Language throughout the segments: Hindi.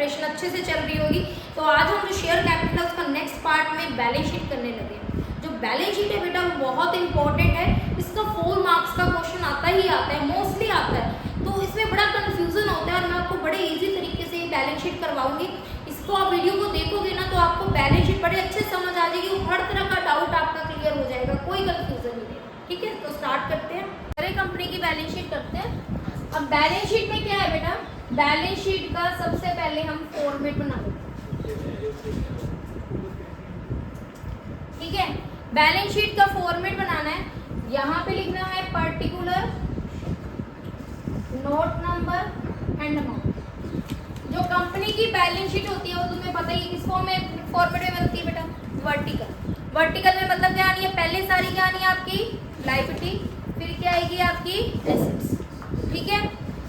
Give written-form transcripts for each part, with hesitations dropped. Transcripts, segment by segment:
प्रिपरेशन अच्छे से चल रही होगी। तो आज हम जो शेयर कैपिटल का नेक्स्ट पार्ट में बैलेंस शीट करने लगे हैं। जो बैलेंस शीट है बेटा वो बहुत इंपॉर्टेंट है, इसका 4 मार्क्स का क्वेश्चन आता ही आता है, मोस्टली आता है। तो इसमें बड़ा कंफ्यूजन होता है और मैं आपको बड़े ईजी तरीके से ये बैलेंस शीट करवाऊंगी। इसको आप वीडियो को देखोगे ना तो आपको बैलेंस शीट बड़े अच्छे समझ आ जाएगी, हर तरह का डाउट आपका क्लियर हो जाएगा, कोई कंफ्यूजन नहीं है। ठीक है, तो स्टार्ट करते हैं। हर कंपनी की बैलेंस शीट करते हैं। अब बैलेंस शीट में क्या है बेटा, बैलेंस शीट का सबसे पहले हम फॉर्मेट बना लेते हैं। ठीक है, बैलेंस शीट का फॉर्मेट बनाना है। यहाँ पे लिखना है particular, note number and amount. जो कंपनी की बैलेंस शीट होती है वो तुम्हें पता ही किस फॉर्मेट में बनती है बेटा, वर्टिकल। वर्टिकल में मतलब क्या आनी है, पहले सारी क्या आनी है आपकी लायबिलिटी, फिर क्या आएगी आपकी एसेट्स। ठीक है,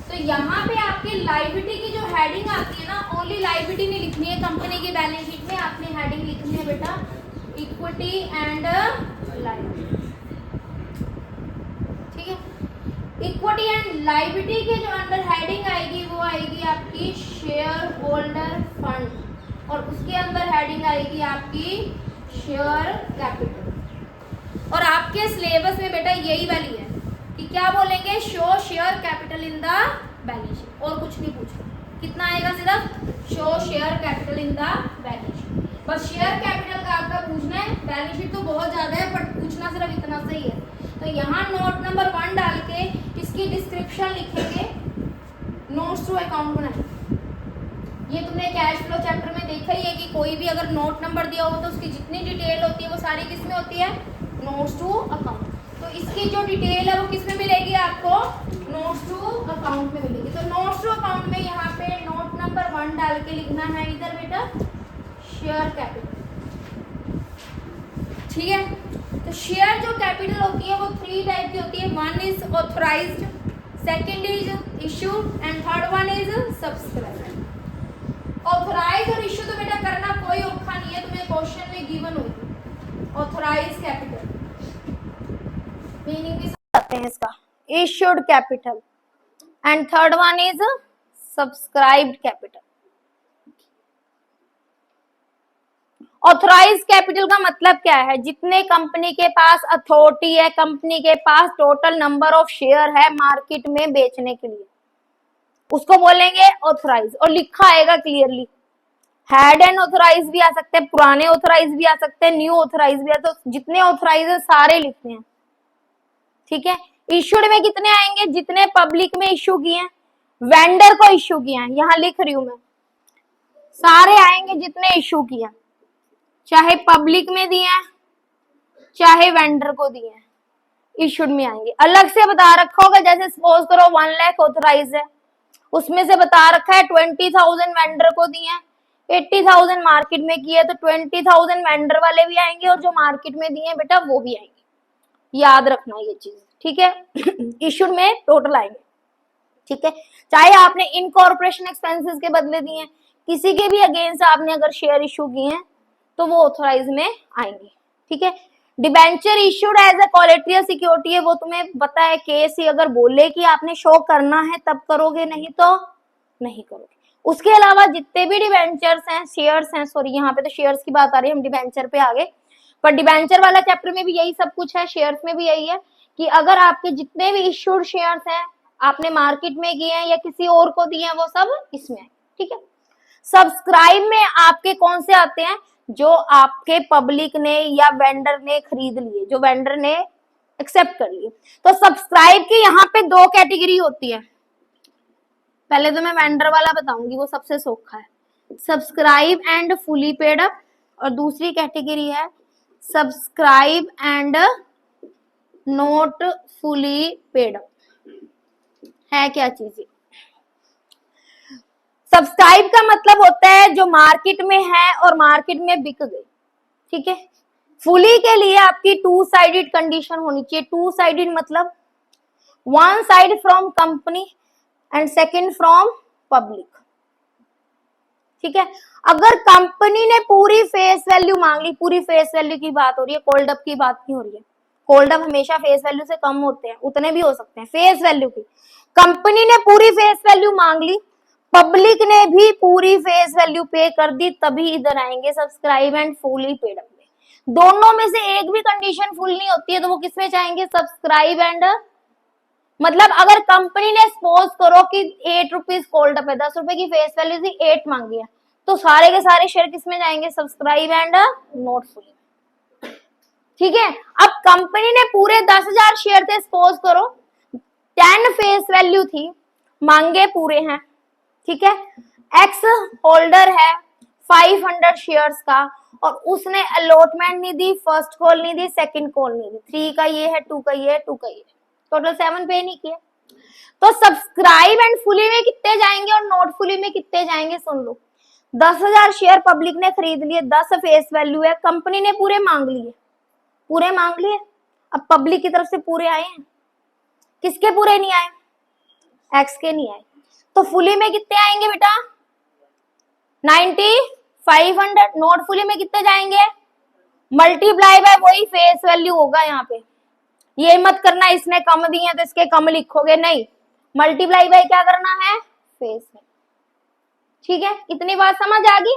तो यहाँ पे आपकी लायबिलिटी की जो हेडिंग आती है ना, ओनली लायबिलिटी नहीं लिखनी है कंपनी की बैलेंस शीट में, आपने हेडिंग लिखनी है बेटा इक्विटी एंड लायबिलिटी। ठीक है, इक्विटी एंड लायबिलिटी के जो अंडर हेडिंग आएगी वो आएगी आपकी शेयर होल्डर फंड, और उसके अंदर हेडिंग आएगी आपकी शेयर कैपिटल। और आपके सिलेबस में बेटा यही वाली है कि क्या बोलेंगे, show share capital in the balance sheet, और कुछ नहीं पूछना। कितना आएगा, सिर्फ show share capital in the balance sheet, बस शेयर कैपिटल का आपका पूछना है। बैलेंस शीट तो बहुत ज़्यादा है बट पूछना सिर्फ इतना सही है। तो यहाँ नोट नंबर 1 डाल के इसकी डिस्क्रिप्शन लिखेंगे, नोट्स टू अकाउंट बनाएंगे। ये तुमने कैश फ्लो चैप्टर में देखा ही है कि कोई भी अगर नोट नंबर दिया हो तो उसकी जितनी डिटेल होती है वो सारी किस में होती है, नोट्स टू अकाउंट। तो इसकी जो डिटेल है वो किस में मिलेगी आपको, नोट्स टू अकाउंट में मिलेगी। तो नोट्स टू अकाउंट में यहाँ पे नोट नंबर 1 डाल के लिखना है इधर बेटा शेयर कैपिटल। ठीक है, तो शेयर जो कैपिटल होती है वो 3 टाइप की होती है। 1 is authorized, second is issued and third one is subscribed. Authorize और इशू तो बेटा करना कोई औखा नहीं है, तुम्हें क्वेश्चन में गिवन होगी। ऑथराइज कैपिटल मीनिंग भी बताते हैं इसका, issued capital, and third one is subscribed capital. Authorize capital का मतलब क्या है, जितने कंपनी के पास अथॉरिटी है, कंपनी के पास टोटल नंबर ऑफ शेयर है मार्केट में बेचने के लिए, उसको बोलेंगे ऑथराइज। और लिखा आएगा क्लियरली, हेड एंड ऑथराइज भी आ सकते हैं, पुराने ऑथराइज भी आ सकते हैं, न्यू ऑथराइज भी आ, तो जितने ऑथराइज है सारे लिखते हैं। ठीक है, इशूड में कितने आएंगे, जितने पब्लिक में इशू किए हैं, वेंडर को इशू किए हैं, यहां लिख रही हूं मैं, सारे आएंगे जितने इशू किए, चाहे पब्लिक में दिए हैं चाहे वेंडर को दिए हैं, इशूड में आएंगे। अलग से बता रखा होगा, जैसे सपोज करो 1 लाख ऑथराइज है, उसमें से बता रखा है 20,000 वेंडर को दिए हैं, 80,000 मार्केट में किए, तो 20,000 वेंडर वाले भी आएंगे और जो मार्केट में दिए बेटा वो भी आएंगे, याद रखना ये चीज। ठीक है, इशूड में टोटल आएंगे। ठीक है, चाहे आपने इनकॉर्पोरेशन एक्सपेंसेस के बदले दिए हैं, किसी के भी अगेंस्ट आपने अगर शेयर इशू किए हैं तो वो ऑथराइज में आएंगे। ठीक है, debenture issued as a collateral security है, वो तुम्हें पता है, केस ही अगर बोले कि आपने शो करना है तब करोगे, नहीं तो नहीं करोगे। उसके अलावा जितने भी डिबेंचर्स हैं, शेयर्स हैं, सॉरी यहाँ पे तो शेयर्स की बात आ रही है, हम डिबेंचर पे आगे, पर डिबेंचर वाला चैप्टर में भी यही सब कुछ है, शेयर्स में भी यही है कि अगर आपके जितने भी इशूड शेयर्स हैं आपने मार्केट में किए हैं या किसी और को दिए हैं वो सब इसमें है। ठीक है, सब्सक्राइब में आपके कौन से आते हैं, जो आपके पब्लिक ने या वेंडर ने खरीद लिए, जो वेंडर ने एक्सेप्ट कर लिए। तो सब्सक्राइब की यहाँ पे 2 कैटेगरी होती है, पहले तो मैं वेंडर वाला बताऊंगी, वो सबसे सौखा है, subscribe and fully paid up, और दूसरी कैटेगरी है subscribe and not fully paid up. है क्या चीज, सब्सक्राइब का मतलब होता है जो मार्केट में है और मार्केट में बिक गई। ठीक है, फुली के लिए आपकी 2 साइडेड कंडीशन होनी चाहिए। 2 साइडेड मतलब 1 side from company and second from public. ठीक है, अगर कंपनी ने पूरी फेस वैल्यू मांग ली, पूरी फेस वैल्यू की बात हो रही है, कोल्ड अप की बात नहीं हो रही है, कोल्ड अप हमेशा फेस वैल्यू से कम होते हैं, उतने भी हो सकते हैं, फेस वैल्यू की कंपनी ने पूरी फेस वैल्यू मांग ली, पब्लिक ने भी पूरी फेस वैल्यू पे कर दी तभी इधर आएंगे subscribe and fully paid up में। दोनों में से एक भी कंडीशन फुल नहीं होती है तो वो किसमें जाएंगे, सब्सक्राइब एंड, मतलब अगर कंपनी ने सपोज करो कि 8 रुपीज कोल्ड अप है, 10 रुपए की फेस वैल्यू थी, 8 मांगी है, तो सारे के सारे शेयर किसमें जाएंगे, सब्सक्राइब एंड नॉट फुली। ठीक है, अब कंपनी ने पूरे 10,000 शेयर थे, सपोज करो 10 फेस वैल्यू थी, मांगे पूरे हैं, ठीक है, एक्स होल्डर है 500 शेयर्स का और उसने अलॉटमेंट नहीं दी, फर्स्ट कॉल नहीं दी, सेकंड कॉल नहीं दी, 3 का ये है, 2 का ये है, 2 का ये है, टोटल 7 पे नहीं किया। तो सब्सक्राइब एंड फुली में कितने जाएंगे और नॉट फुली में कितने जाएंगे, सुन लो। 10,000 शेयर पब्लिक ने खरीद लिए, 10 फेस वैल्यू है, कंपनी ने पूरे मांग लिए, पूरे मांग लिए, अब पब्लिक की तरफ से पूरे आए हैं, किसके पूरे नहीं आए, एक्स के नहीं आए, तो फुली में कितने आएंगे बेटा, 90, 500, नॉट फुली में कितने जाएंगे, मल्टीप्लाई बाय वही फेस वैल्यू होगा यहाँ पे, ये मत करना इसने कम दिए तो इसके कम लिखोगे, नहीं, मल्टीप्लाई बाय क्या करना है, फेस वैल्यू। ठीक है, इतनी बात समझ आ गई।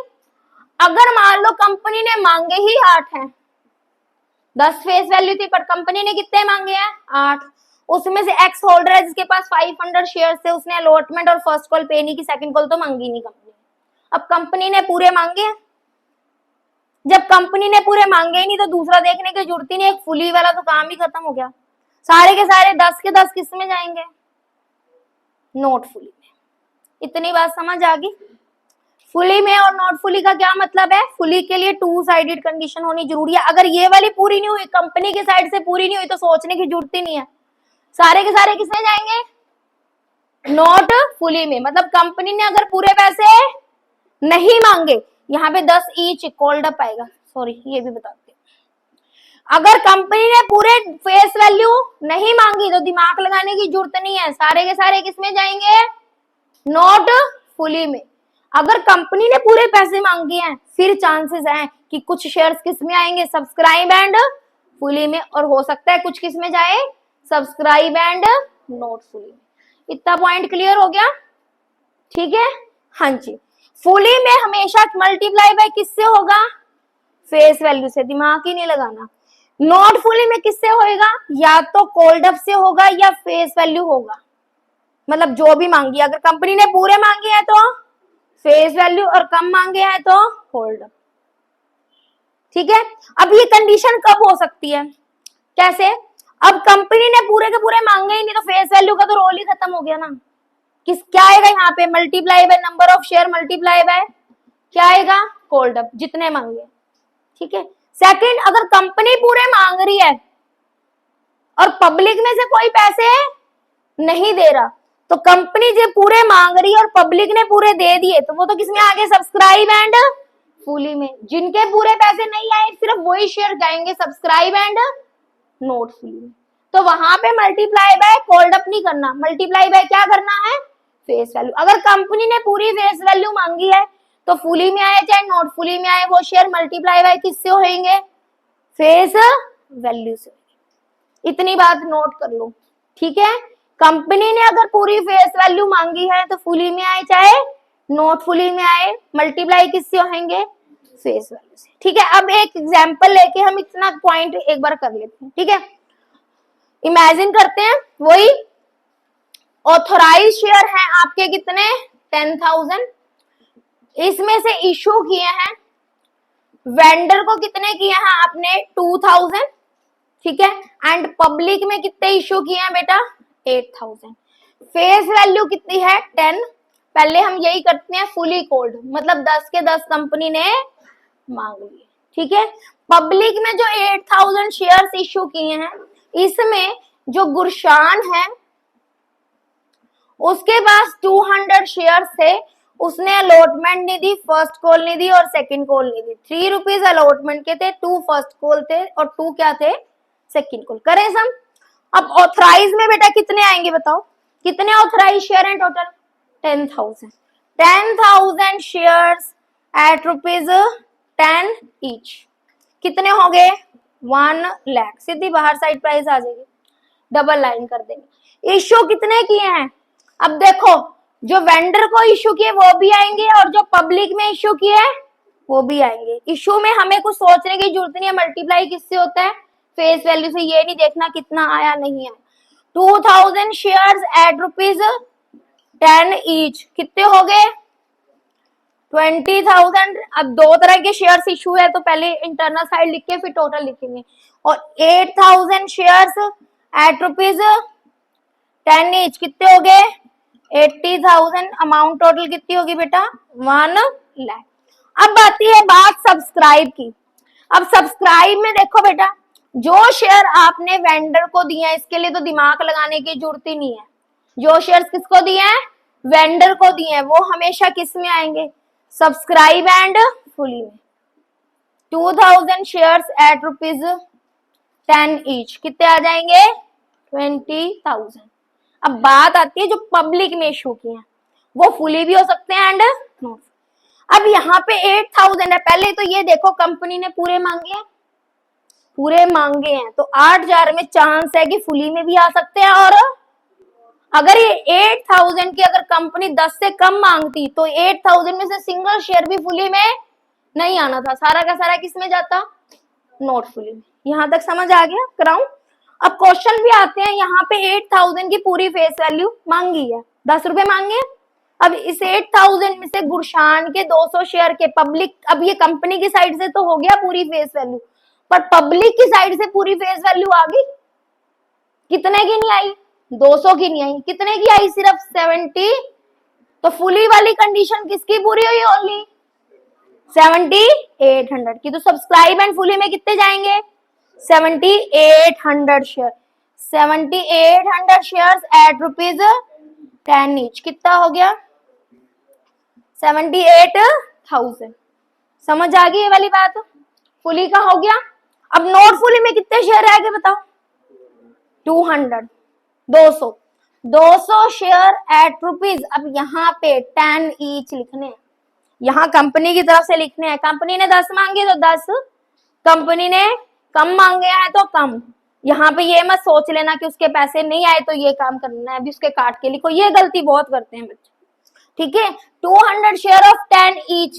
अगर मान लो कंपनी ने मांगे ही 8 हैं, 10 फेस वैल्यू थी पर कंपनी ने कितने मांगे हैं, 8, उसमें से एक्स होल्डर है जिसके पास 500 शेयर थे, उसने अलॉटमेंट और फर्स्ट कॉल पे नहीं की, सेकंड कॉल तो मांगी नहीं कंपनी। अब कंपनी ने पूरे मांगे हैं, जब कंपनी ने पूरे मांगे ही नहीं तो दूसरा देखने की जरूरत ही नहीं, एक फुली वाला तो काम ही खत्म हो गया, सारे के सारे 10 के 10 किस में जाएंगे, नॉट फुली में। इतनी बात समझ आ गई। फुली में और नॉट फुली का क्या मतलब है, फुली के लिए 2 साइडेड कंडीशन होनी जरूरी है, अगर ये वाली पूरी नहीं हुई, कंपनी की साइड से पूरी नहीं हुई तो सोचने की जरूरत ही नहीं है, सारे के सारे किसमें जाएंगे, नॉट फुली में। मतलब कंपनी ने अगर पूरे पैसे नहीं मांगे, यहाँ पे 10 ईच कॉल्ड अप आएगा, सॉरी ये भी बताते, अगर कंपनी ने पूरे फेस वैल्यू नहीं मांगी तो दिमाग लगाने की जरूरत नहीं है, सारे के सारे किसमें जाएंगे, नॉट फुली में। अगर कंपनी ने पूरे पैसे मांगे हैं फिर चांसेस हैं कि कुछ शेयर्स किसमें आएंगे, सब्सक्राइब एंड फुली में, और हो सकता है कुछ किसमें जाए, सब्सक्राइब एंड नॉट फुली में। इतना पॉइंट क्लियर हो गया, ठीक है, हाँ जी। फुली में हमेशा मल्टीप्लाई बाय किससे होगा, फेस वैल्यू से, दिमाग ही नहीं लगाना। नॉट फुली में किससे होएगा, या तो कोल्ड अप से होगा या फेस वैल्यू होगा, मतलब जो भी मांगी, अगर कंपनी ने पूरे मांगे हैं तो फेस वैल्यू और कम मांगे हैं तो होल्ड अप। ठीक है, अब ये कंडीशन कब हो सकती है, कैसे, अब कंपनी ने पूरे के पूरे मांगे ही नहीं तो फेस वैल्यू का तो रोल ही खत्म हो गया ना, किस क्या आएगा यहाँ पे, multiply by number of share multiply by क्या आएगा, कोल्ड अप, जितने मांगे। ठीक है, सेकंड, अगर कंपनी पूरे मांग रही है और पब्लिक में से कोई पैसे नहीं दे रहा, तो कंपनी जो पूरे मांग रही है और पब्लिक ने पूरे दे दिए तो वो तो किसमें आ गए, सब्सक्राइब एंड फुली में। जिनके पूरे पैसे नहीं आए सिर्फ वही शेयर जाएंगे सब्सक्राइब एंड नॉट फुली में, तो वहां पे मल्टीप्लाई बाय कोल्ड अप नहीं करना, मल्टीप्लाई बाय क्या करना है, फेस वैल्यू। अगर कंपनी ने पूरी फेस वैल्यू मांगी है तो फुली में आए चाहे नॉट फुली में आए, वो शेयर मल्टीप्लाई बाय किससे होंगे, फेस वैल्यू से। इतनी बात नोट कर लो, ठीक है। कंपनी ने अगर पूरी फेस वैल्यू मांगी है तो फुली में आए चाहे नॉट फुली में आए, मल्टीप्लाई किससे होंगे, फेस वैल्यू से। ठीक है, अब एक एग्जांपल लेके हम इतना पॉइंट एक बार कर लेते हैं। ठीक है, इमेजिन करते हैं वही ऑथोराइज शेयर हैं आपके कितने, 10,000, इसमें से इशू किए हैं वेंडर को कितने किए हैं आपने, 2,000, ठीक है, एंड पब्लिक में कितने इशू किए हैं बेटा, 8,000। फेस वैल्यू कितनी है, 10। पहले हम यही करते हैं फुली कोल्ड, मतलब 10 के 10 कंपनी ने मांग लिए। ठीक है, पब्लिक में जो 8,000 शेयर्स इशू किए हैं, इसमें जो गुरशान है उसके पास 200 शेयर्स थे, उसने अलॉटमेंट नहीं दी, फर्स्ट कॉल नहीं दी और सेकंड कॉल नहीं दी। 3 रुपीज अलॉटमेंट के थे, 2 फर्स्ट कॉल थे और 2 क्या थे, सेकंड कॉल। करें सम। अब ऑथराइज में बेटा कितने आएंगे बताओ, कितने ऑथराइज शेयर हैं टोटल, 10,000। 10,000 शेयर्स एट ₹10 ईच, कितने हो गए, 1 लाख। सीधी बाहर साइड प्राइस आ जाएगी, डबल लाइन कर देंगे। इश्यू कितने किए हैं, अब देखो जो वेंडर को इश्यू किए वो भी आएंगे और जो पब्लिक में इश्यू किए वो भी आएंगे। इश्यू में हमें कुछ सोचने की जरूरत नहीं है, मल्टीप्लाई किससे होता है, फेस वैल्यू से। ये नहीं देखना कितना आया नहीं है। 2000 शेयर्स एट ₹10 ईच, कितने हो गए 20,000। अब दो तरह के शेयर्स इशू है, तो पहले इंटरनल साइड लिख के फिर टोटल लिखेंगे। और 8,000 शेयर्स एट ₹10 ईच, कितने हो गए 80,000। अमाउंट टोटल कितनी होगी बेटा 1 लाख। अब आती है बात सब्सक्राइब की। अब सब्सक्राइब में देखो बेटा, जो शेयर आपने वेंडर को दिया है, इसके लिए तो दिमाग लगाने की जरूरत ही नहीं है। जो शेयर्स किसको दिए हैं, वेंडर को दिए हैं, वो हमेशा किस में आएंगे, सब्सक्राइब एंड फुली में। 2000 शेयर्स एट ₹10 ईच, कितने आ जाएंगे 20,000। अब बात आती है जो पब्लिक में इशू किए हैं, वो फुली भी हो सकते हैं एंड नॉट। अब यहाँ पे 8,000 है, पहले तो ये देखो कंपनी ने पूरे मांगे हैं, पूरे मांगे हैं, तो 8,000 में चांस है कि फुली में भी आ सकते हैं। और अगर ये 8,000 की अगर कंपनी 10 से कम मांगती तो 8,000 में से सिंगल शेयर भी फुली में नहीं आना था, सारा का सारा किस में जाता, नॉट फुली में। यहां तक समझ आ गया कराऊं। अब क्वेश्चन भी आते हैं, यहाँ पे 8,000 की पूरी फेस वैल्यू मांगी है, 10 रुपए मांगे। अब इस 8,000 में से गुरशान के 200 शेयर के पब्लिक, अब ये कंपनी की साइड से तो हो गया पूरी फेस वैल्यू, पर पब्लिक की साइड से पूरी फेस वैल्यू आ गई, कितने की नहीं आई 200 की नहीं आई, कितने की आई सिर्फ 70। तो फुली वाली कंडीशन किसकी पूरी हुई, ओनली 7,800 की। तो सब्सक्राइब एंड फुली में कितने जाएंगे 7,800 शेयर, 7,800 शेयर्स एट ₹10 ईच, कितना हो गया 78,000। समझ आ गई ये वाली बात, फुली का हो गया। अब नॉट फुली में कितने शेयर रह गए बताओ 200 200 शेयर एट रुपीज। अब यहाँ पे 10 ईच लिखने हैं, यहाँ कंपनी की तरफ से लिखने हैं। कंपनी ने 10 मांगे तो 10, कंपनी ने कम मांगे हैं तो कम। यहाँ पे ये मत सोच लेना कि उसके पैसे नहीं आए तो ये काम करना है, अभी उसके काट के लिखो, ये गलती बहुत करते हैं बच्चे, ठीक है। 200 शेयर ऑफ 10 ईच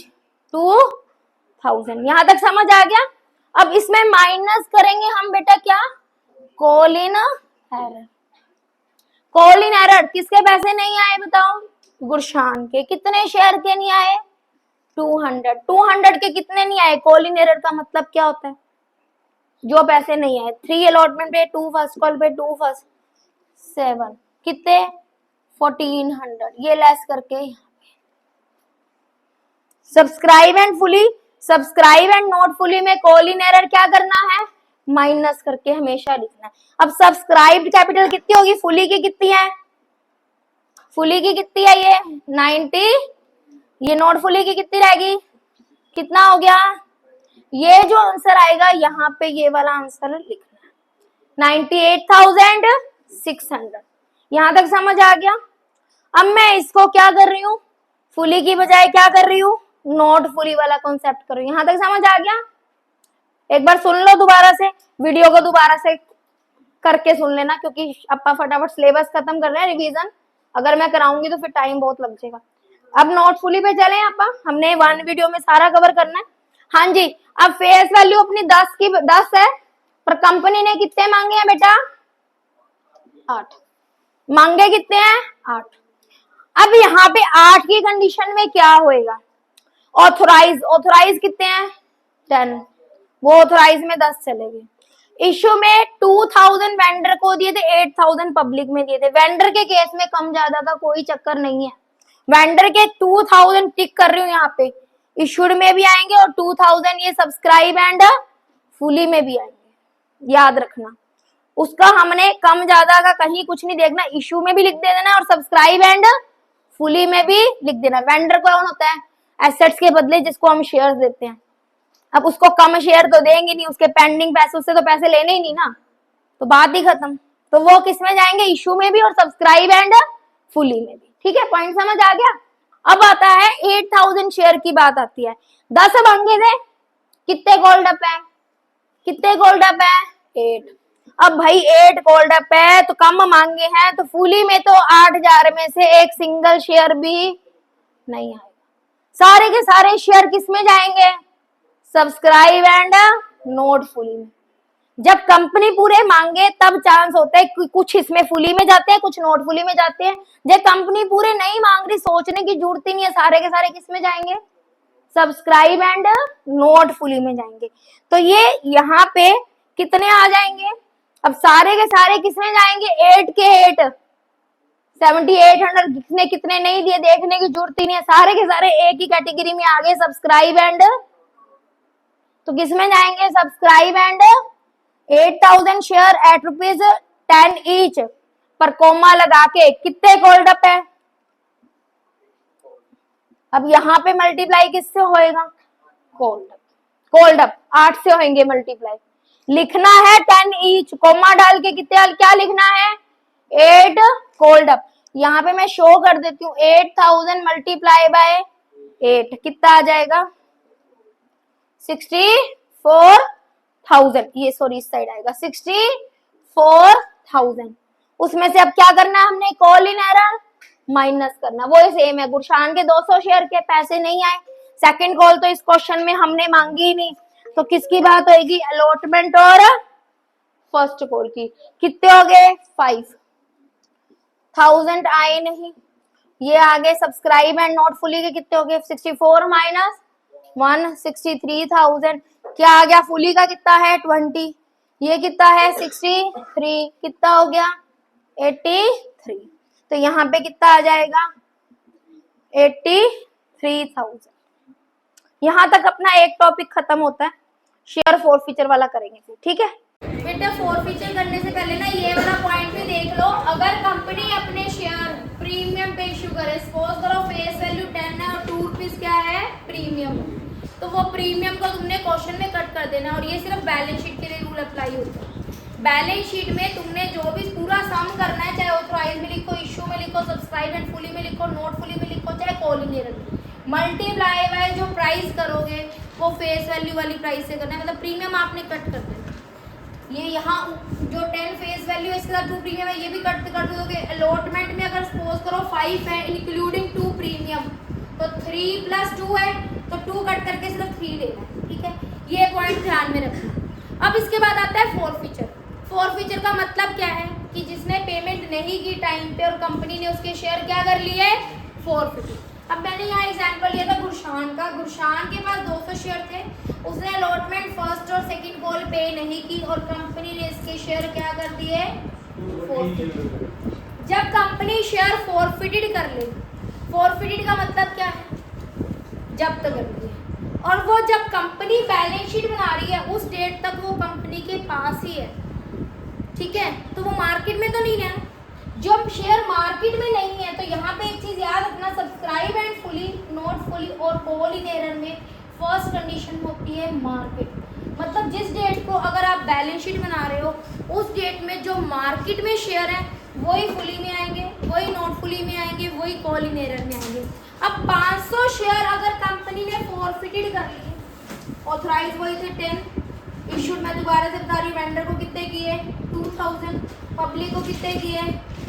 2,000, यहां तक समझ आ गया। अब इसमें माइनस करेंगे हम बेटा क्या, कॉलिन एरर। कॉलिन एरर किसके पैसे नहीं आए बताओ, गुरशान के। कितने शेयर के नहीं आए 200, 200 के कितने नहीं आए। कॉलिन एरर का मतलब क्या होता है, जो पैसे नहीं आए। 3 अलॉटमेंट पे 2 फर्स्ट कॉल पे 2 फर्स्ट 7, कितने 1400, ये लेस करके subscribe and fully, subscribe and not fully में कॉलिन एरर क्या करना है, माइनस करके हमेशा लिखना है। अब सब्सक्राइब्ड कैपिटल कितनी होगी, फुली की कितनी है, फुली की कितनी है ये 90, ये नॉट फुली की कितनी रहेगी, कितना हो गया। ये जो आंसर आएगा यहाँ पे ये वाला आंसर लिखना है 98,600। यहां तक समझ आ गया। अब मैं इसको क्या कर रही हूँ, फुली की बजाय क्या कर रही हूँ, नॉट फुली वाला कॉन्सेप्ट कर रही हूँ। यहां तक समझ आ गया। एक बार सुन लो दोबारा से, वीडियो को दोबारा से करके सुन लेना, क्योंकि अपा फटाफट सिलेबस खत्म कर रहे हैं, रिवीजन अगर मैं कराऊंगी तो फिर टाइम बहुत लग जाएगा। अब नॉट फुली पे चले अपा, हमने 1 वीडियो में सारा कवर करना है। हाँ जी, अब फेस वैल्यू अपनी 10 है, पर कंपनी ने कितने मांगे हैं बेटा 8, मांगे कितने हैं 8। अब यहाँ पे 8 की कंडीशन में क्या होएगा, ऑथोराइज, ऑथोराइज कितने हैं 10, वो ऑथोराइज में 10 चलेगी। इश्यू में 2,000 वेंडर को दिए थे, 8,000 पब्लिक में दिए थे। वेंडर के केस में कम ज्यादा का कोई चक्कर नहीं है, वेंडर के 2,000 टिक कर रही हूँ यहाँ पे, इशूड में भी आएंगे और 2,000 ये सब्सक्राइब एंड फुली में भी आएंगे, याद रखना। उसका हमने कम ज्यादा का कहीं कुछ नहीं देखना, इशू में भी लिख दे देना और सब्सक्राइब एंड फुली में भी लिख देना। वेंडर कौन होता है, एसेट्स के बदले जिसको हम शेयर देते हैं। अब उसको कम शेयर तो देंगे नहीं, उसके पेंडिंग पैसे, उससे तो पैसे लेने ही नहीं ना, तो बात ही खत्म। तो वो किस में जाएंगे, इशू में भी और सब्सक्राइब एंड फुली में भी, ठीक है। पॉइंट समझ आ गया। अब आता है 8,000 शेयर की बात आती है। 10 मांगे थे, कितने गोल्ड अप है, कितने गोल्ड अप है 8। अब भाई 8 कॉल्ड अप है तो कम मांगे हैं, तो फुली में तो 8000 में से एक सिंगल शेयर भी नहीं आएगा। सारे के सारे शेयर किस में जाएंगे? सब्सक्राइब एंड नोट फुली में। जब कंपनी पूरे मांगे तब चांस होता है कि कुछ इसमें फुली में जाते हैं, कुछ नोट फुली में जाते हैं। जब कंपनी पूरे नहीं मांग रही, सोचने की जरूरत ही नहीं है, सारे के सारे किस में जाएंगे? सब्सक्राइब एंड नोट फुली में जाएंगे। तो ये यहाँ पे कितने आ जाएंगे? अब सारे के सारे किसमें जाएंगे? 8 के 8 7800। कितने कितने नहीं दिए देखने की जरूरत ही नहीं है, सारे के सारे एक ही कैटेगरी में आ गए, सब्सक्राइब एंड। तो किसमें जाएंगे? Subscribe and 8000 share eight ₹10 each पर कोमा लगा के कितने कॉल्ड अप है? अब यहाँ पे मल्टीप्लाई किससे होएगा? कॉल्ड अप 8 से होंगे मल्टीप्लाई। लिखना है 10 ईच, कोमा डाल के कितने क्या लिखना है? 8 कॉल्ड अप। यहाँ पे मैं शो कर देती हूँ, 8000 मल्टीप्लाई बाय 8 कितना आ जाएगा? 64,000। ये सॉरी इस साइड आएगा 64,000। उसमें से अब क्या करना है हमने? कॉल इन एरर माइनस करना। वो सेम है, गुरशान के 200 शेयर के पैसे नहीं आए, सेकंड कॉल तो इस क्वेश्चन में हमने मांगी ही नहीं, तो किसकी बात होगी? अलॉटमेंट और फर्स्ट कॉल की। कितने हो गए? 5,000 आए नहीं। ये आगे सब्सक्राइब एंड नॉट फुली के कितने हो गए? 64 माइनस 1 63,000। क्या आ गया? फुली का कितना है? 20। ये कितना है? 63। कितना हो गया? 83। तो यहाँ पे कितना आ जाएगा? 83,000। यहाँ तक अपना एक टॉपिक खत्म होता है, शेयर फॉरफीचर वाला करेंगे फिर, ठीक है बेटा। फॉरफीचर करने से पहले ना ये वाला पॉइंट भी देख लो। अगर कंपनी अपने शेयर प्रीमियम पे इशू करे, सपोज करो फेस वैल्यू 10 है और 2 रुपीज क्या है? प्रीमियम। तो वो प्रीमियम को तुमने क्वेश्चन में कट कर देना, और ये सिर्फ बैलेंस शीट के लिए रूल अप्लाई होता है। बैलेंस शीट में तुमने जो भी पूरा सम करना है, चाहे ऑथराइज में लिखो, इशू में लिखो, सब्सक्राइब एंड फुली में लिखो, नोट फुली में लिखो, चाहे कॉल इन एरर में, मल्टीप्लाई बाय जो प्राइस करोगे वो फेस वैल्यू वाली प्राइस से करना है। मतलब प्रीमियम आपने कट कर देना। ये यहाँ जो 10 फेस वैल्यू है इसके साथ 2 प्रीमियम है, ये भी कट कर दोगे। अलॉटमेंट में अगर सपोज करो 5 है इंक्लूडिंग 2 प्रीमियम, तो 3 + 2 है, तो 2 कट करके सिर्फ 3 लेना है, ठीक है। ये पॉइंट ध्यान में रखना। अब इसके बाद आता है फॉरफीचर। फॉरफीचर का मतलब क्या है? कि जिसने पेमेंट नहीं की टाइम पे और कंपनी ने उसके शेयर क्या कर लिए? फॉरफिट। अब मैंने यहाँ एग्जांपल लिया था गुरशान का। गुरशान के पास 200 शेयर थे, उसने अलॉटमेंट फर्स्ट और सेकंड कॉल पे नहीं की और कंपनी ने इसके शेयर क्या कर दिए? फॉरफिट। जब कंपनी शेयर फॉरफिटेड कर ले, फॉरफिटेड का मतलब क्या है? जब्त कर दिए। और वो जब कंपनी बैलेंस शीट बना रही है उस डेट तक वो कंपनी के पास ही है, ठीक है। तो वो मार्केट में तो नहीं है। जब शेयर मार्केट में नहीं है तो यहाँ पे एक चीज याद रखना, subscribe and fully, note fully और कॉल इन एरर में फर्स्ट कंडीशन होती है मार्केट। मतलब जिस डेट को अगर आप बैलेंस शीट बना रहे हो उस डेट में जो मार्केट में शेयर है वही फुली में आएंगे, वही नोट फुली में आएंगे, वही कॉल इन एरर में आएंगे। अब 500 शेयर अगर कंपनी ने फॉरफिटेड कर लिए, ऑथराइज वही थे 10, इशूड मैं दोबारा से बता रही हूँ, वेंडर को कितने किए? 2000, पब्लिक को कितने किए?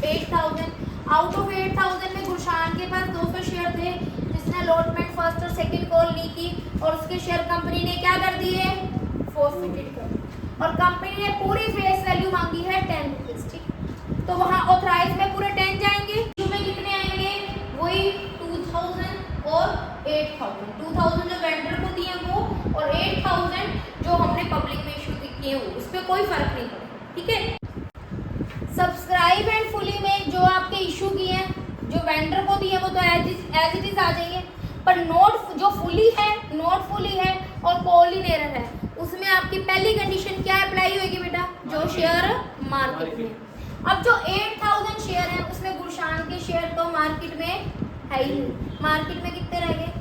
8000। आउट ऑफ 8000 में गुरशान के पास 200 शेयर थे जिसने अलॉटमेंट फर्स्ट और सेकंड कॉल नहीं की और उसके शेयर कंपनी ने क्या कर दिए? फॉरफिटेड कर। और कंपनी ने पूरी फेस वैल्यू मांगी है 10 रुपीज, ठीक। तो वहाँ ऑथराइज में पूरे 10 जाएंगे, इशू में कितने आएंगे? वही 2000 और 8000। 2000 जो वेंडर को दिए वो, और 8000 जो हमने पब्लिक में इशू किए वो, उस पर कोई फर्क नहीं पड़ेगा, ठीक है। सब्सक्राइब एंड फुली में जो आपके इशू किए हैं, जो वेंडर को दिए वो तो एज इट इज आ जाइए, पर नोट जो फुली है, नोट फुली है और कॉल इन एरर है, उसमें आपकी पहली कंडीशन क्या अप्लाई होगी बेटा? जो शेयर मार्केट में। अब जो 8000 शेयर है उसमें गुरशान के शेयर तो मार्केट में है ही नहीं। मार्केट में कितने रह गए?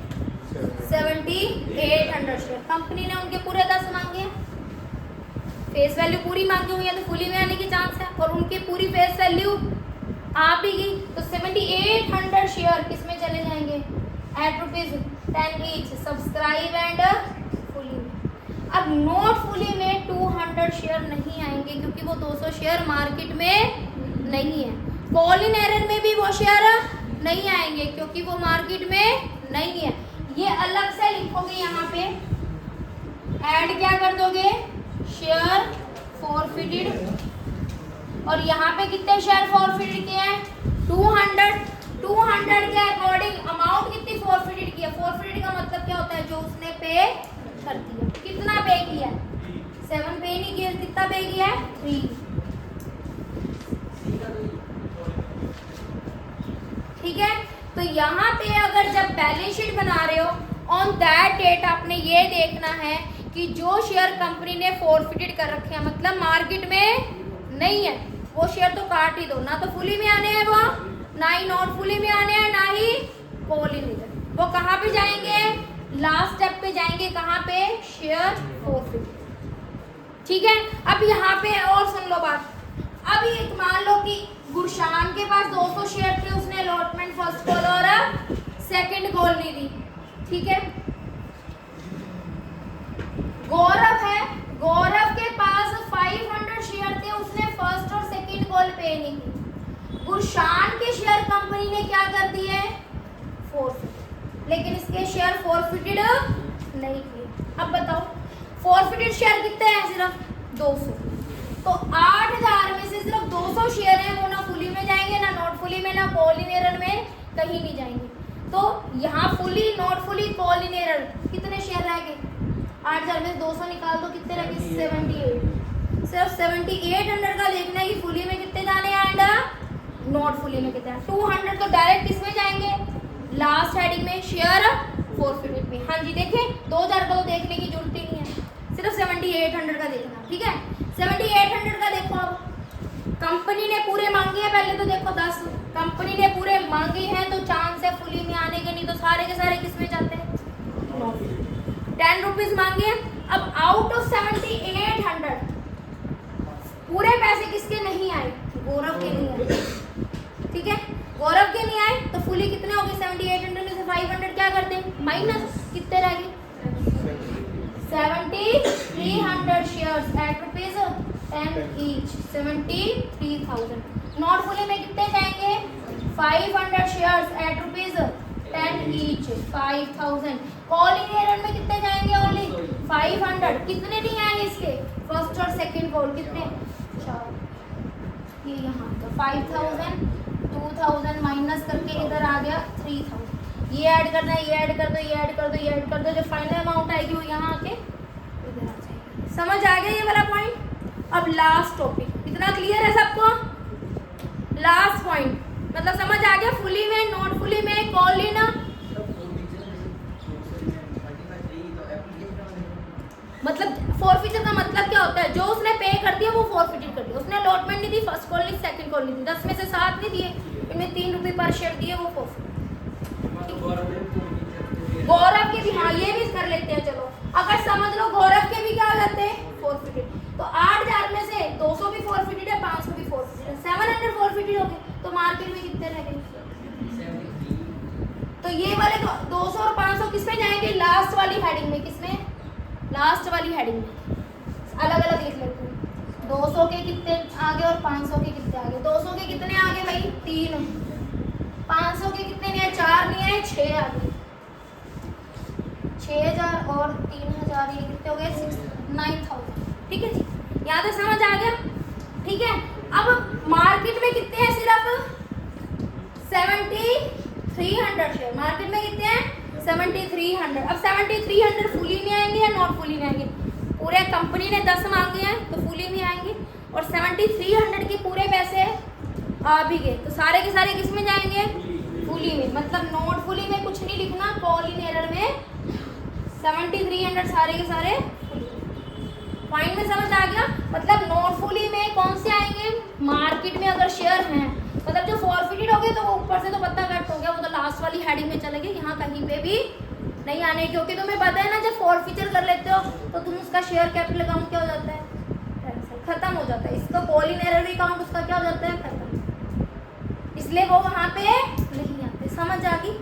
7800 शेयर। कंपनी ने उनके पूरे 10 मांगे, फेस वैल्यू पूरी मांगी हुई है तो फुली में आने की चांस है, और उनकी पूरी फेस वैल्यू आ भी गई, तो 7800 शेयर किस में चले जाएंगे? At ₹10 each, subscribe and fully में। अब नॉट फुली में 200 शेयर नहीं आएंगे क्योंकि वो 200 शेयर मार्केट में नहीं है। कॉल इन एरर में भी वो शेयर नहीं आएंगे क्योंकि वो मार्केट में नहीं है। ये अलग से लिखोगे, यहाँ पे ऐड क्या कर दोगे, शेयर फॉरफिटेड, और यहाँ पे कितने शेयर फॉरफिटेड किए हैं, 200। 200 के अकॉर्डिंग अमाउंट कितनी फॉरफिटेड की है। फॉरफिटेड का मतलब क्या होता है, जो उसने पे कर दिया। कितना पे किया है, 7 पे नहीं किया, कितना पे किया है, 3। ठीक है, तो यहाँ पे अगर जब बैलेंस शीट बना रहे हो, ऑन दैट डेट आपने ये देखना है कि जो शेयर कंपनी ने फॉरफिटेड कर रखे हैं, मतलब मार्केट में नहीं है, वो शेयर तो काट ही दो। ना तो फुली में आने हैं वो, ना ही नॉट फुली में आने हैं, ना ही कॉल इन एरर। वो कहाँ पे जाएंगे, लास्ट स्टेप पे जाएंगे, कहाँ पे, शेयर फॉरफिटेड। ठीक है, अब यहाँ पे और सुन लो बात। अब एक मान लो कि गुरशान के पास 200 शेयर थे, उसने अलॉटमेंट फर्स्ट कॉल और सेकंड कॉल नहीं दी। ठीक है, गौरव है, गौरव के पास 500 शेयर थे, उसने फर्स्ट और सेकंड कॉल पे नहीं की। गुरशान के शेयर कंपनी ने क्या कर दिए, फॉरफिटेड, लेकिन इसके शेयर फॉरफिटेड नहीं किए। अब बताओ फॉरफिटेड शेयर कितने हैं, सिर्फ 200। तो 8000 में से सिर्फ 200 शेयर हैं, वो ना फुली में जाएंगे, ना नॉट फुली में, ना कॉल इन एरर में, कहीं नहीं जाएंगे। तो यहाँ fully, not fully, call in error कितने शेयर रह गए, 8000 में 200 निकाल दो, कितने रह गए, 78। सिर्फ 7800 का देखना है कि फुली में कितने जाने हैं, नॉट फुली में कितने। 200 तो डायरेक्ट किसमें जाएंगे, लास्ट हेडिंग में, शेयर फॉरफिटेड में। हाँ जी, देखें 2000 का तो देखने की जरूरत ही नहीं है, सिर्फ 7800 का देखना। ठीक है, 7800 का देखो। अब कंपनी ने पूरे मांगे हैं, पहले तो देखो 10 कंपनी ने पूरे मांगे हैं, तो चांस है फुली में आने के, नहीं तो सारे के सारे किस में जाते हैं, 10 रुपीज मांगे। अब आउट ऑफ 7800 पूरे पैसे किसके नहीं आए, गौरव के नहीं आए। ठीक है, गौरव के नहीं आए, तो फुली कितने हो गए, 7800 में से 500 क्या करते हैं, माइनस, कितने रह गए, 7300 shares at ₹10 each, 73,000। Not fully में कितने जाएंगे, 500 shares at ₹10 each, 5000। Call in error में कितने जाएंगे, ओनली 500। कितने नहीं आएंगे इसके, फर्स्ट और सेकंड कॉल, कितने, 4। ये यहाँ तो 5000, 2000 माइनस करके इधर आ गया 3000। ये ऐड करना है, ये ऐड कर दो, ये ऐड कर दो, ये ऐड कर दो, जो फाइनल अमाउंट आएगी वो यहाँ आके इधर आ जाएगी। समझ आ गया ये वाला पॉइंट। अब लास्ट टॉपिक, इतना क्लियर है सबको, लास्ट पॉइंट मतलब समझ आ गया, फुली में, नॉट फुली में, कॉल इन, मतलब फॉरफिचर का मतलब क्या होता है, जो उसने पे कर दिया वो फॉरफिटेड कर दिया। उसने अलॉटमेंट नहीं दी, फर्स्ट कॉल नहीं, सेकंड कॉल नहीं दी, 10 में से 7 नहीं दिए, इनमें 3 रुपये पर शेयर दिए, वो फॉरफिटेड। गौरव के भी, हाँ ये भी कर लेते हैं, चलो अगर समझ लो गौरव के भी क्या हो जाते हैं, फॉरफिटेड। तो 8000 में से 200 भी फॉरफिटेड है, 500 भी फॉरफिटेड है, 700 फॉरफिटेड हो गए, तो मार्केट में कितने रह गए, तो ये वाले 200 और 500 किसमें जाएंगे, लास्ट वाली हेडिंग में, किसमें, लास्ट वाली हेडिंग में। अलग अलग लिख लेते हैं, 200 के कितने आगे और 500 के कितने आगे। 200 के कितने आगे भाई, 3। 500 के कितने नहीं है, 4 नहीं है, 6 आगे। 6000 और 3000, ये कितने हो गए, 9000। ठीक है जी, यहाँ तक समझ आ गया। ठीक है, अब मार्केट में कितने हैं, सिर्फ 7300 शेयर मार्केट में कितने हैं, 7300। अब 7300 फुली में आएंगे या नॉट फुली में आएंगे, पूरे कंपनी ने 10 मांगे हैं तो फुली में आएंगे, और 7300 के पूरे पैसे आ भी गए, तो सारे के सारे किस में जाएंगे, फुली में। मतलब नॉट फुली में कुछ नहीं लिखना, कॉल इन एरर में 7300 सारे के सारे पॉइंट में समझ आ गया। मतलब नॉट फुली में कौन से आएंगे, मार्केट में अगर शेयर हैं, मतलब जो फॉरफिटेड हो गए तो वो ऊपर से तो पत्ता कट हो गया, वो तो लास्ट वाली हेडिंग में चले गए, यहाँ कहीं पे भी नहीं आने, क्योंकि तुम्हें पता है ना जब फॉरफिचर कर लेते हो तो तुम उसका शेयर कैपिटल अकाउंट क्या हो जाता है, खत्म हो जाता है। इसका कॉल इन एरर अकाउंट उसका क्या हो जाता है, खत्म, इसलिए वो वहाँ पे नहीं आते। समझ आ गई।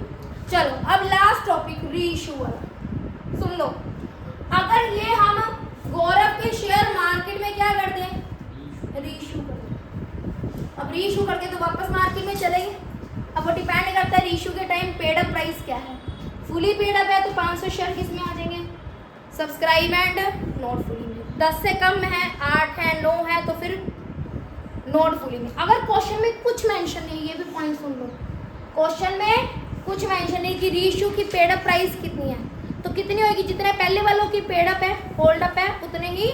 चलो अब लास्ट टॉपिक री इशू वाला सुन लो। अगर ये हम गौरव के शेयर मार्केट में क्या कर दें, रीइश्यू कर दें। अब रीइश्यू करके तो वापस मार्केट में चलेंगे। अब वो डिपेंड करता है रीइश्यू के टाइम पेड अप प्राइस क्या है। फुली पेड अप है तो 500 शेयर किस में आ जाएंगे, सब्सक्राइब एंड नॉट फुली में। 10 से कम है, 8 है, 9 है तो फिर नॉट फुली में। अगर क्वेश्चन में कुछ मेंशन नहीं, ये भी पॉइंट सुन लो, क्वेश्चन में कुछ मेंशन नहीं कि रीइश्यू की पेड अप प्राइस कितनी है, तो कितनी होगी, जितने पहले वालों की पेड अप है, होल्ड अप है, उतने ही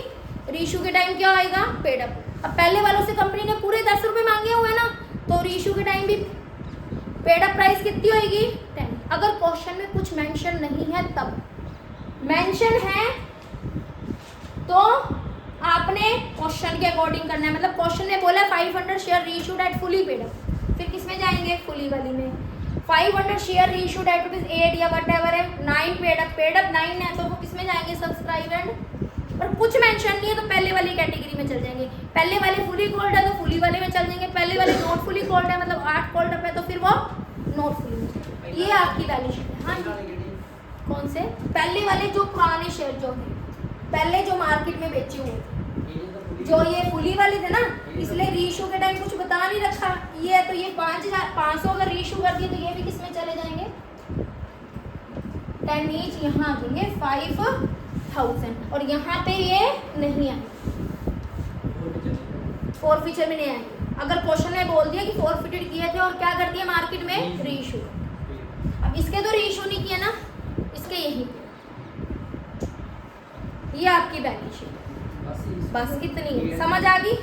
रीइश्यू के टाइम क्या आएगा, पेड अप। अब पहले वालों से कंपनी ने पूरे 10 रुपये मांगे हुए ना, तो रीइश्यू के टाइम भी पेड अप प्राइस कितनी होगी, 10। अगर क्वेश्चन में कुछ मेंशन नहीं है तब, मेंशन है तो आपने क्वेश्चन के अकॉर्डिंग करना है। मतलब क्वेश्चन ने बोला 500 share reissued at fully paid up, फिर किस में जाएंगे, फुली वाली में। 500 शेयर रीइश्यूड एट ₹8 या वट एवर है, 9 पेड अप 9 है तो वो किस में जाएंगे, सब्सक्राइब एंड। और कुछ मेंशन नहीं है तो पहले वाली कैटेगरी में चल जाएंगे। पहले वाले फुली कॉल्ड है तो फुली वाले में चल जाएंगे, पहले वाले नॉट फुली कॉल्ड है मतलब 8 कॉल्ड अप है तो फिर वो नॉट फुली में। ये आपकी बैलेंस शीट है। हाँ जी, कौन से, पहले वाले जो पुराने शेयर जो थे पहले जो मार्केट में बेचे हुए थे, जो ये फुली वाले थे ना, इसलिए रीइश्यू के टाइम कुछ बता नहीं रखा। ये है तो ये 500 अगर रीइश्यू कर दिए तो ये भी किस में चले जाएंगे, 10 ईच, यहाँ आ जाएंगे 5000 और यहाँ पे ये नहीं आएंगे, फॉरफीचर में नहीं आएंगे। अगर क्वेश्चन ने बोल दिया कि फॉरफिटेड किए थे और क्या कर दिया मार्केट में, रीइश्यू। अब इसके तो रीइश्यू नहीं किया ना, इसके यही। ये आपकी बैलेंस शीट, बस कितनी है, समझ आ गई।